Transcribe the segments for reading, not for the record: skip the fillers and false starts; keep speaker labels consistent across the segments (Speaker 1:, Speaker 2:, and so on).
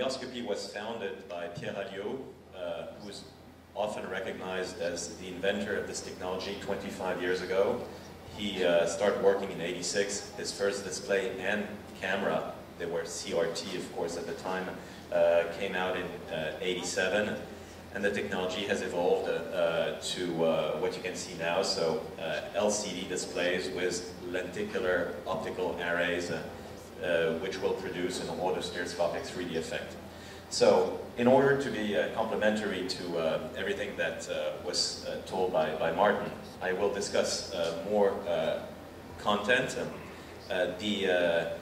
Speaker 1: Alioscopy was founded by Pierre Alliot, who is often recognized as the inventor of this technology 25 years ago. He started working in '86. His first display and camera, they were CRT of course at the time, came out in '87. And the technology has evolved to what you can see now, so LCD displays with lenticular optical arrays, which will produce an autostereoscopic 3D effect. So, in order to be complementary to everything that was told by Martin, I will discuss more content. The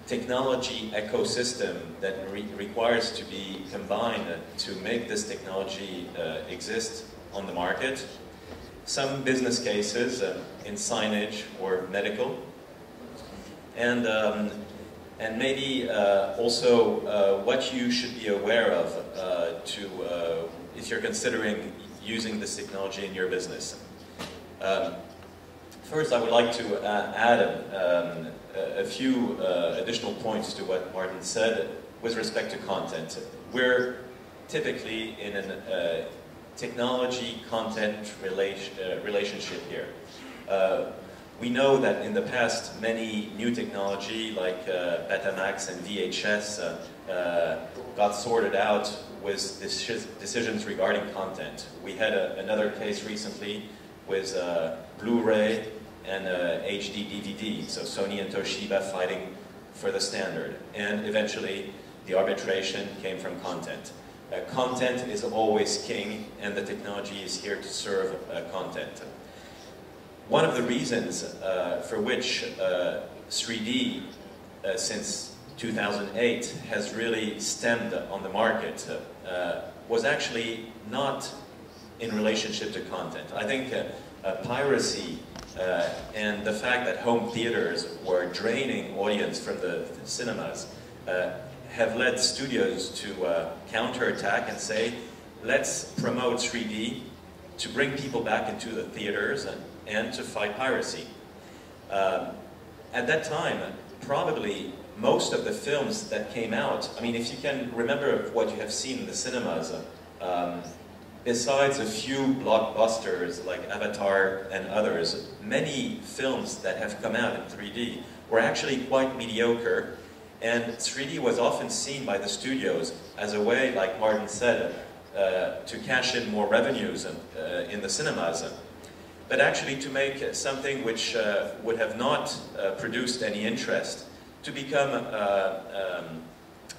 Speaker 1: technology ecosystem that requires to be combined to make this technology exist on the market. Some business cases in signage or medical. And maybe also what you should be aware of if you're considering using this technology in your business. First, I would like to add a few additional points to what Martin said with respect to content. We're typically in a technology-content relationship here. We know that in the past, many new technology like Betamax and VHS got sorted out with decisions regarding content. We had another case recently with Blu-ray and HD DVD, so Sony and Toshiba fighting for the standard. And eventually, the arbitration came from content. Content is always king, and the technology is here to serve content. One of the reasons for which 3D, since 2008, has really stemmed on the market was actually not in relationship to content. I think piracy and the fact that home theaters were draining audience from the cinemas have led studios to counterattack and say, let's promote 3D to bring people back into the theaters and to fight piracy. At that time, probably most of the films that came out, I mean, if you can remember what you have seen in the cinemas, besides a few blockbusters like Avatar and others, many films that have come out in 3D were actually quite mediocre, and 3D was often seen by the studios as a way, like Martin said, to cash in more revenues in the cinemas, but actually to make something which would have not produced any interest to become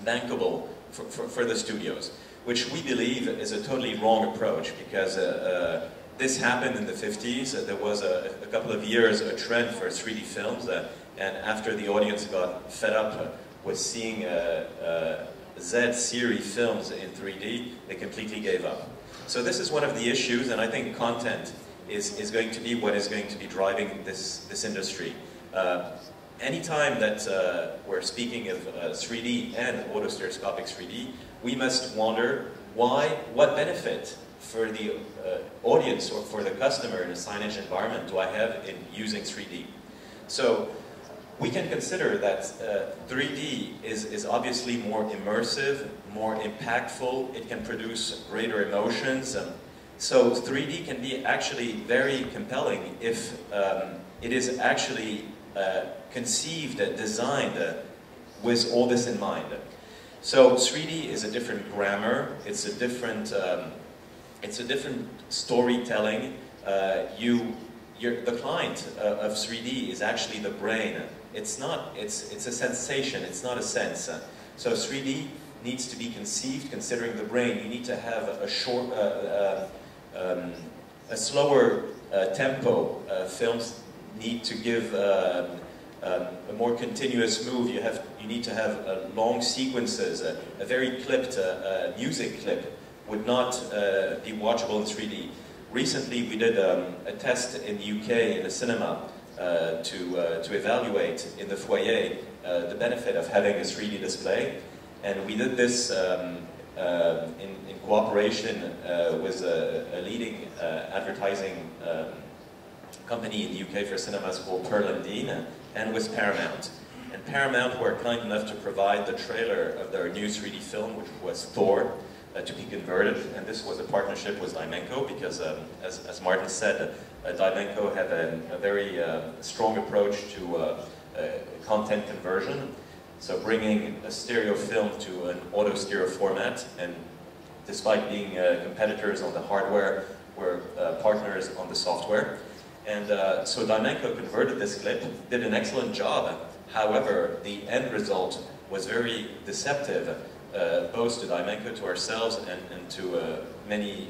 Speaker 1: bankable for the studios, which we believe is a totally wrong approach, because this happened in the 50s. There was a couple of years a trend for 3D films, and after the audience got fed up with seeing Z-series films in 3D, they completely gave up. So this is one of the issues, and I think content is going to be what is going to be driving this industry. Anytime that we're speaking of 3D and autostereoscopic 3D, we must wonder what benefit for the audience or for the customer in a signage environment do I have in using 3D. So we can consider that 3D is obviously more immersive, more impactful, it can produce greater emotions. So 3D can be actually very compelling if it is actually conceived, designed with all this in mind. So 3D is a different grammar, it's a different storytelling. The client of 3D is actually the brain. It's a sensation, it's not a sense. So 3D needs to be conceived considering the brain. You need to have a slower tempo. Films need to give a more continuous move. You need to have long sequences. A very clipped music clip would not be watchable in 3D. Recently, we did a test in the UK in a cinema to evaluate in the foyer the benefit of having a 3D display, and we did this in cooperation with a leading advertising company in the UK for cinemas called Pearl & Dean, and with Paramount. And Paramount were kind enough to provide the trailer of their new 3D film, which was Thor, to be converted. And this was a partnership with Dimenco because, as Martin said, Dimenco have a very strong approach to content conversion. So bringing a stereo film to an autostereo format, and despite being competitors on the hardware, we're partners on the software. And so Dimenco converted this clip, did an excellent job. However, the end result was very deceptive, both to Dimenco, to ourselves, and to many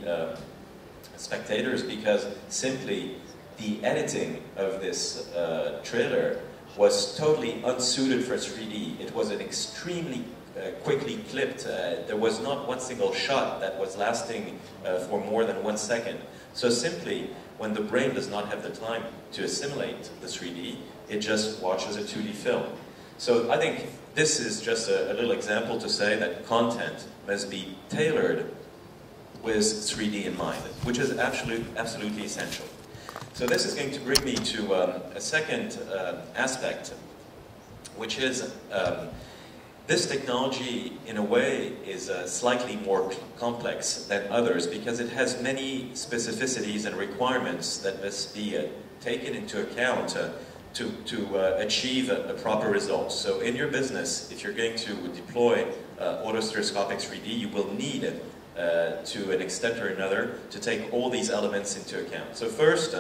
Speaker 1: spectators, because simply the editing of this trailer was totally unsuited for 3D. It was an extremely quickly clipped. There was not one single shot that was lasting for more than 1 second. So simply, when the brain does not have the time to assimilate the 3D, it just watches a 2D film. So I think this is just a little example to say that content must be tailored with 3D in mind, which is absolutely essential. So this is going to bring me to a second aspect, which is this technology, in a way, is slightly more complex than others because it has many specificities and requirements that must be taken into account to achieve a proper result. So in your business, if you're going to deploy autostereoscopic 3D, you will need, to an extent or another, to take all these elements into account. So first,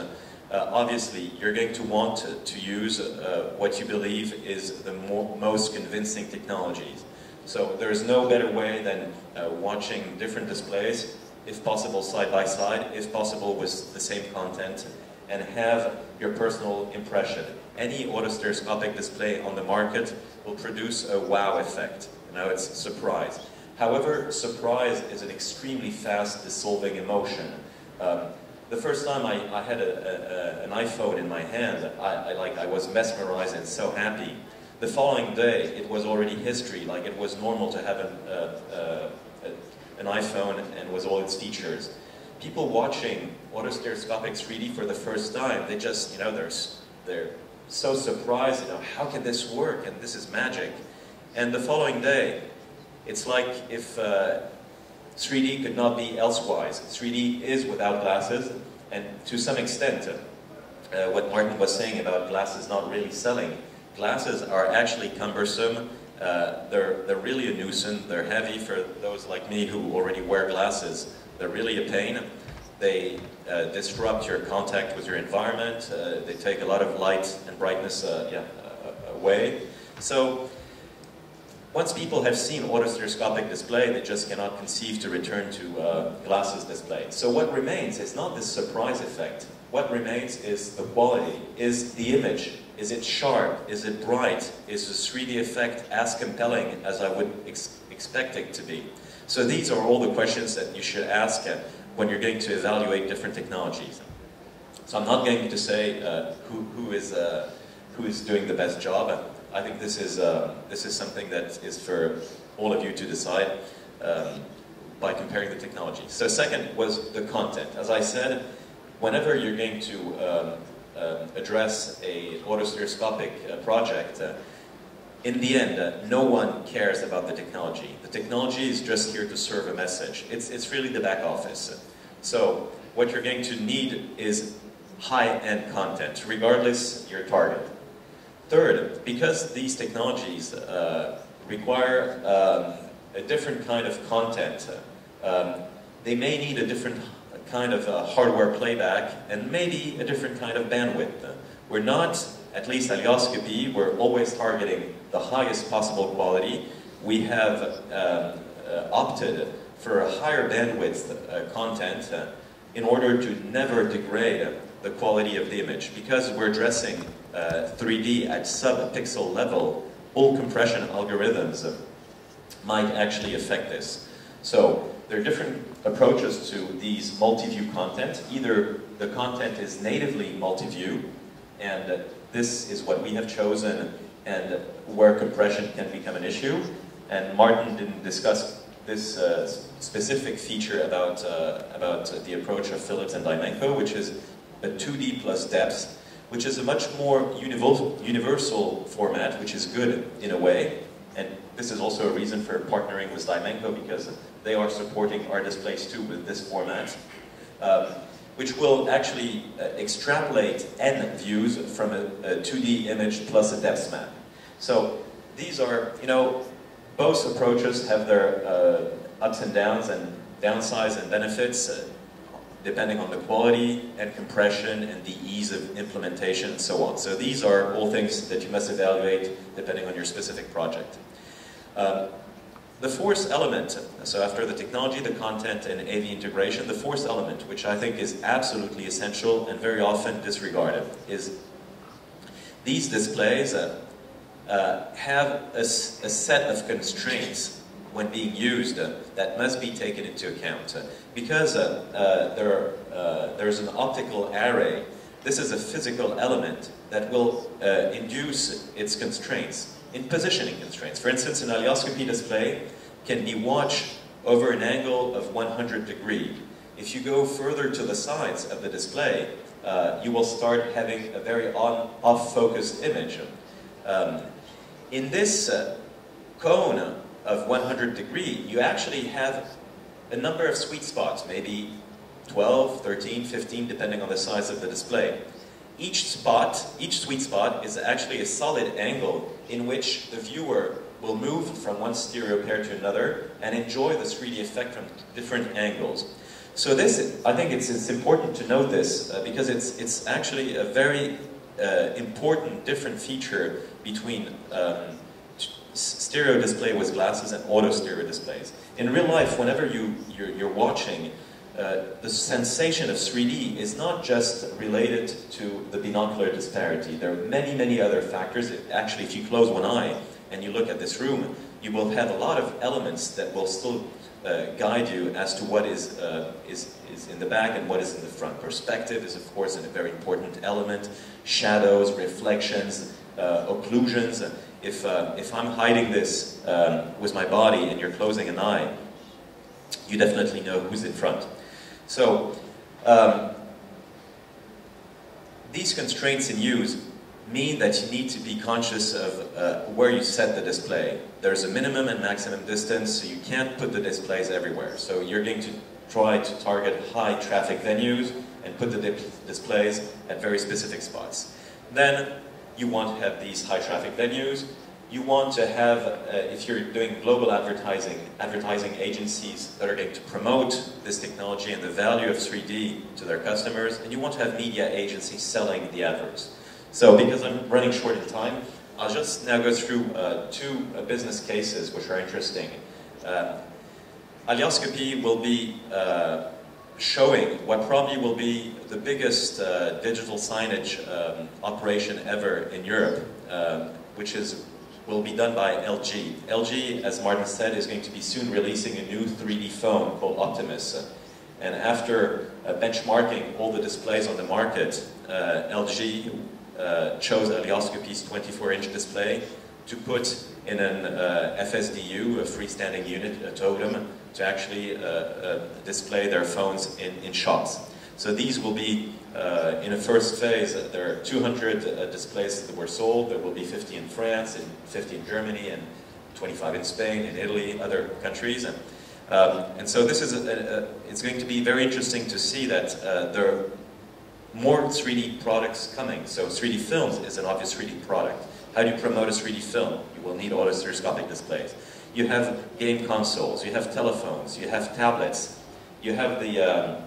Speaker 1: obviously, you're going to want to use what you believe is the most convincing technologies. So there's no better way than watching different displays, if possible side by side, if possible with the same content, and have your personal impression. Any autostereoscopic display on the market will produce a wow effect. You know, it's surprise. However, surprise is an extremely fast dissolving emotion. The first time I had an iPhone in my hand, I was mesmerized and so happy. The following day, it was already history. Like, it was normal to have an iPhone and with all its features. People watching autostereoscopic 3D for the first time, they just, you know, they're so surprised. You know, how can this work? And this is magic. And the following day, it's like if 3D could not be elsewise. 3D is without glasses, and to some extent, what Martin was saying about glasses not really selling, glasses are actually cumbersome. They're really a nuisance. They're heavy for those like me who already wear glasses. They're really a pain. They disrupt your contact with your environment. They take a lot of light and brightness away. So once people have seen autostereoscopic display, they just cannot conceive to return to glasses display. So what remains is not this surprise effect. What remains is the quality. Is the image, is it sharp? Is it bright? Is the 3D effect as compelling as I would expect it to be? So these are all the questions that you should ask when you're going to evaluate different technologies. So I'm not going to say who is doing the best job. I think this is something that is for all of you to decide by comparing the technology. So second was the content. As I said, whenever you're going to address a autostereoscopic project, in the end, no one cares about the technology. The technology is just here to serve a message. It's really the back office. So what you're going to need is high-end content, regardless your target. Third, because these technologies require a different kind of content, they may need a different kind of hardware playback and maybe a different kind of bandwidth. We're not, at least Alioscopy, we're always targeting the highest possible quality. We have opted for a higher bandwidth content in order to never degrade the quality of the image. Because we're addressing 3D at sub-pixel level, all compression algorithms might actually affect this. So there are different approaches to these multi-view content. Either the content is natively multi-view, and this is what we have chosen, and where compression can become an issue. And Martin didn't discuss this specific feature about the approach of Philips and Dimenco, which is a 2D plus depth, which is a much more universal format, which is good in a way. And this is also a reason for partnering with Dimenco, because they are supporting our displays too with this format, which will actually extrapolate n views from a 2D image plus a depth map. So these are, you know, both approaches have their ups and downs and downsides and benefits, depending on the quality and compression and the ease of implementation and so on. So these are all things that you must evaluate depending on your specific project. The fourth element, so after the technology, the content, and AV integration, the fourth element, which I think is absolutely essential and very often disregarded, is these displays have a set of constraints when being used that must be taken into account. Because there's an optical array, this is a physical element that will induce its constraints, in positioning constraints. For instance, an Alioscopy display can be watched over an angle of 100 degrees. If you go further to the sides of the display, you will start having a very off-focused image. In this cone of 100 degrees, you actually have a number of sweet spots, maybe 12, 13, 15, depending on the size of the display. Each sweet spot is actually a solid angle in which the viewer will move from one stereo pair to another and enjoy the 3D effect from different angles. So this, I think it's important to note this because it's actually a very important different feature between stereo display with glasses and auto stereo displays. In real life, whenever you're watching, the sensation of 3D is not just related to the binocular disparity. There are many, many other factors. Actually, if you close one eye and you look at this room, you will have a lot of elements that will still guide you as to what is in the back and what is in the front. Perspective is, of course, a very important element. Shadows, reflections, occlusions. If I'm hiding this with my body and you're closing an eye, you definitely know who's in front. So, these constraints in use mean that you need to be conscious of where you set the display. There's a minimum and maximum distance, so you can't put the displays everywhere. So you're going to try to target high traffic venues and put the displays at very specific spots. Then you want to have these high traffic venues. You want to have, if you're doing global advertising agencies that are going to promote this technology and the value of 3D to their customers, and you want to have media agencies selling the adverts. So because I'm running short in time, I'll just now go through two business cases which are interesting. Alioscopy will be showing what probably will be the biggest digital signage operation ever in Europe, which will be done by LG. LG, as Martin said, is going to be soon releasing a new 3D phone called Optimus. And after benchmarking all the displays on the market, LG chose Alioscopy's 24-inch display to put in an FSDU, a freestanding unit, a totem, to actually display their phones in shops. So these will be, in a first phase, there are 200 displays that were sold. There will be 50 in France, and 50 in Germany, and 25 in Spain, in Italy, other countries. And so this is, it's going to be very interesting to see that there are more 3D products coming. So 3D films is an obvious 3D product. How do you promote a 3D film? You will need autostereoscopic displays. You have game consoles, you have telephones, you have tablets, you have the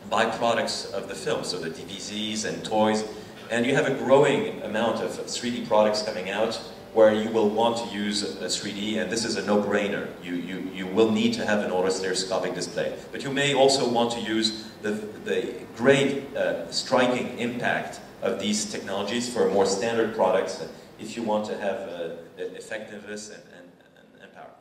Speaker 1: byproducts of the film, so the DVDs and toys, and you have a growing amount of 3D products coming out where you will want to use a 3D, and this is a no-brainer. You will need to have an autostereoscopic display. But you may also want to use the great striking impact of these technologies for more standard products if you want to have effectiveness and power.